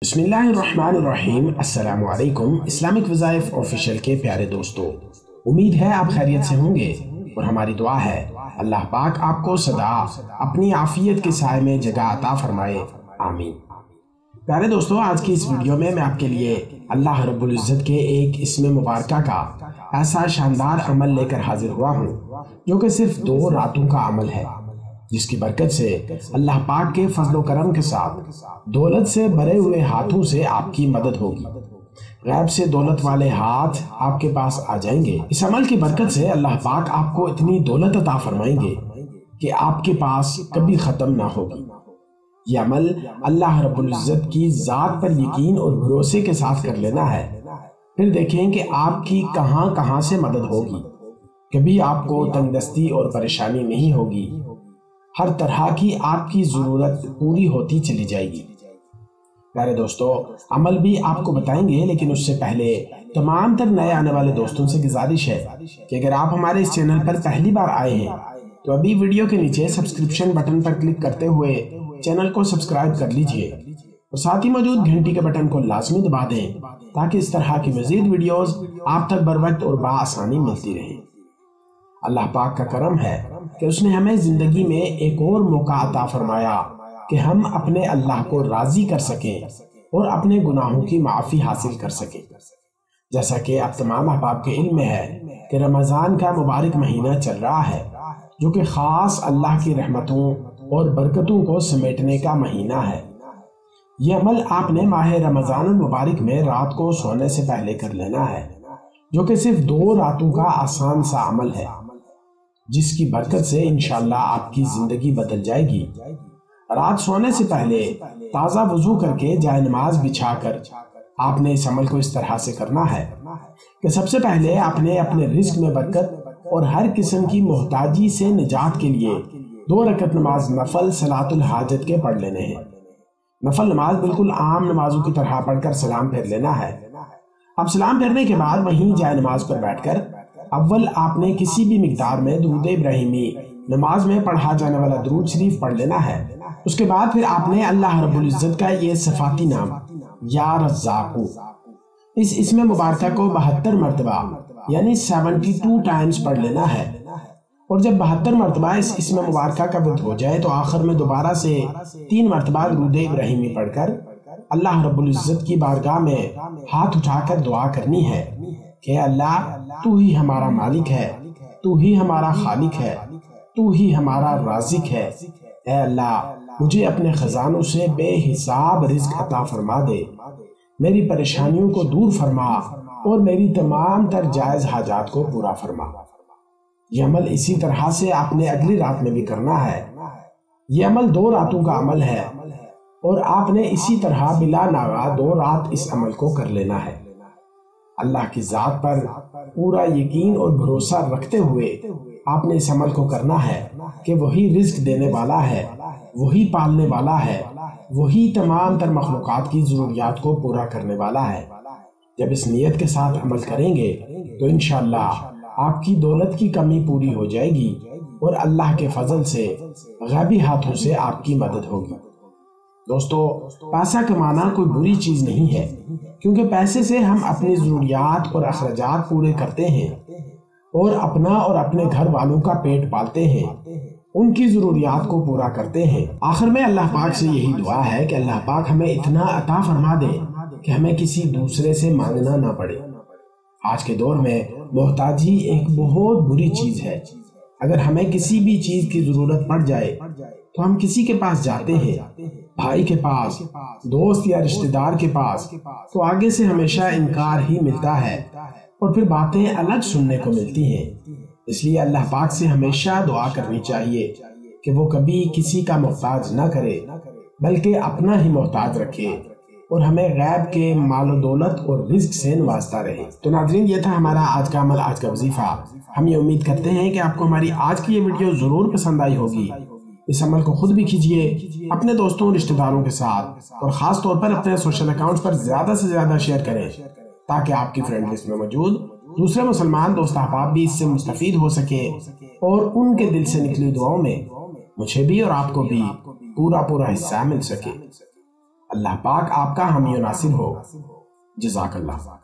बिस्मिल्लाहिर्रहमानिर्रहीम। अस्सलाम वालेकुम। इस्लामिक वज़ाइफ ऑफिशियल के प्यारे दोस्तों, उम्मीद है आप खैरियत से होंगे और हमारी दुआ है अल्लाह पाक आपको सदा अपनी आफियत के साए में जगह अता फरमाए, आमीन। प्यारे दोस्तों, आज की इस वीडियो में मैं आपके लिए अल्लाह रब्बुल इज़्ज़त के एक इस्म मुबारका का ऐसा शानदार अमल लेकर हाजिर हुआ हूँ जो कि सिर्फ 2 रातों का अमल है, जिसकी बरकत से अल्लाह पाक के फजलो करम के साथ दौलत से भरे हुए हाथों से आपकी मदद होगी। गैब से दौलत वाले हाथ आपके पास आ जाएंगे। इस अमल की बरकत से अल्लाह पाक आपको इतनी दौलत अता फरमाएंगे कि आपके पास कभी ख़त्म ना होगी। यह अमल अल्लाह रब्बुल इज़्ज़त की ज़ात पर यकीन और भरोसे के साथ कर लेना है। फिर देखें कि आपकी कहां कहां से मदद होगी। कभी आपको तंगदस्ती और परेशानी नहीं होगी। हर तरह की आपकी ज़रूरत पूरी होती चली जाएगी। प्यारे दोस्तों, अमल भी आपको बताएंगे, लेकिन उससे पहले तमाम तर नए आने वाले दोस्तों से गुजारिश है कि अगर आप हमारे इस चैनल पर पहली बार आए हैं तो अभी वीडियो के नीचे सब्सक्रिप्शन बटन पर क्लिक करते हुए चैनल को सब्सक्राइब कर लीजिए और साथ ही मौजूद घंटी के बटन को लाजमी दबा दें ताकि इस तरह की मज़ीद वीडियोस आप तक बर वक्त और बाआसानी मिलती रहे। अल्लाह पाक का करम है कि उसने हमें जिंदगी में एक और मौका अता फरमाया कि हम अपने अल्लाह को राजी कर सकें और अपने गुनाहों की माफ़ी हासिल कर सकें। जैसा कि आप तमाम अहबाब के इल्म में है कि रमज़ान का मुबारक महीना चल रहा है, जो कि ख़ास अल्लाह की रहमतों और बरकतों को समेटने का महीना है। यह अमल आपने माह रमज़ान मुबारक में रात को सोने से पहले कर लेना है, जो कि सिर्फ 2 रातों का आसान सा अमल है, जिसकी बरकत से इंशाअल्लाह आपकी जिंदगी बदल जाएगी। रात सोने से पहले ताज़ा वुजू करके जाए नमाज बिछाकर आपने इस अमल को इस तरह से करना है कि सबसे पहले आपने अपने रिस्क में बरकत और हर किस्म की मोहताजी से निजात के लिए 2 रकत नमाज नफल सलातुल हाजत के पढ़ लेने हैं। नफल नमाज बिल्कुल आम नमाजों की तरह पढ़कर सलाम फेर लेना है। अब सलाम फेरने के बाद वहीं जाए नमाज पर बैठकर अव्वल आपने किसी भी मिकदार में दुरूद इब्राहिमी नमाज में पढ़ा जाने वाला दुरूद शरीफ पढ़ लेना है। उसके बाद फिर आपने अल्लाह रब्बुल इज़्ज़त का ये सिफाती नाम या रज़्ज़ाक़ु इस इसमें मुबारका को 72 मरतबा यानी 72 टाइम्स पढ़ लेना है। और जब 72 मरतबा इस इसमें मुबारका का वक्त हो जाए तो आखिर में दोबारा से 3 मरतबा दुरूद इब्राहिमी पढ़कर अल्लाह रब्बुल इज़्ज़त की बारगाह में हाथ उठाकर दुआ करनी है कि अल्लाह, तू ही हमारा मालिक है, तू ही हमारा खालिक है, तू ही हमारा राज़िक है। ऐ अल्लाह, मुझे अपने खजानों से बेहिसाब रिज़्क अता फरमा दे, मेरी परेशानियों को दूर फरमा और मेरी तमाम तर जायज़ हाजात को पूरा फरमा। यह अमल इसी तरह से आपने अगली रात में भी करना है। यह अमल 2 रातों का अमल है और आपने इसी तरह बिला नागा 2 रात इस अमल को कर लेना है। अल्लाह की ज़ात पर पूरा यकीन और भरोसा रखते हुए आपने इस अमल को करना है कि वही रिज़्क देने वाला है, वही पालने वाला है, वही तमाम तर मखलूक़ात की ज़रूरियात को पूरा करने वाला है। जब इस नियत के साथ अमल करेंगे तो इंशाअल्लाह आपकी दौलत की कमी पूरी हो जाएगी और अल्लाह के फजल से गैबी हाथों से आपकी मदद होगी। दोस्तों, पैसा कमाना कोई बुरी चीज़ नहीं है, क्योंकि पैसे से हम अपनी ज़रूरियात और अखराजात पूरे करते हैं और अपना और अपने घर वालों का पेट पालते हैं, उनकी ज़रूरियात को पूरा करते हैं। आखिर में अल्लाह पाक से यही दुआ है कि अल्लाह पाक हमें इतना अता फरमा दे कि हमें किसी दूसरे से मांगना ना पड़े। आज के दौर में मोहताजी एक बहुत बुरी चीज़ है। अगर हमें किसी भी चीज़ की ज़रूरत पड़ जाए तो हम किसी के पास जाते हैं, भाई के पास, दोस्त या रिश्तेदार के पास, तो आगे से हमेशा इनकार ही मिलता है और फिर बातें अलग सुनने को मिलती हैं। इसलिए अल्लाह पाक से हमेशा दुआ करनी चाहिए कि वो कभी किसी का मोहताज न करे, बल्कि अपना ही मोहताज रखे और हमें गैब के मालो दौलत और रिज़्क से नवाजता रहे। तो नाज़रीन, ये था हमारा आज का अमल, आज का वजीफा। हम ये उम्मीद करते हैं कि आपको हमारी आज की ये वीडियो ज़रूर पसंद आई होगी। इस अमल को खुद भी कीजिए, अपने दोस्तों रिश्तेदारों के साथ और ख़ास तौर पर अपने सोशल अकाउंट्स पर ज़्यादा से ज़्यादा शेयर करें ताकि आपकी फ्रेंड लिस्ट में मौजूद दूसरे मुसलमान दोस्त अहबाब भी इससे मुस्तफ़ीद हो सके और उनके दिल से निकली दुआओं में मुझे भी और आपको भी पूरा हिस्सा मिल सके। اللہ پاک آپ کا حامی و ناصر ہو۔ جزاک اللہ۔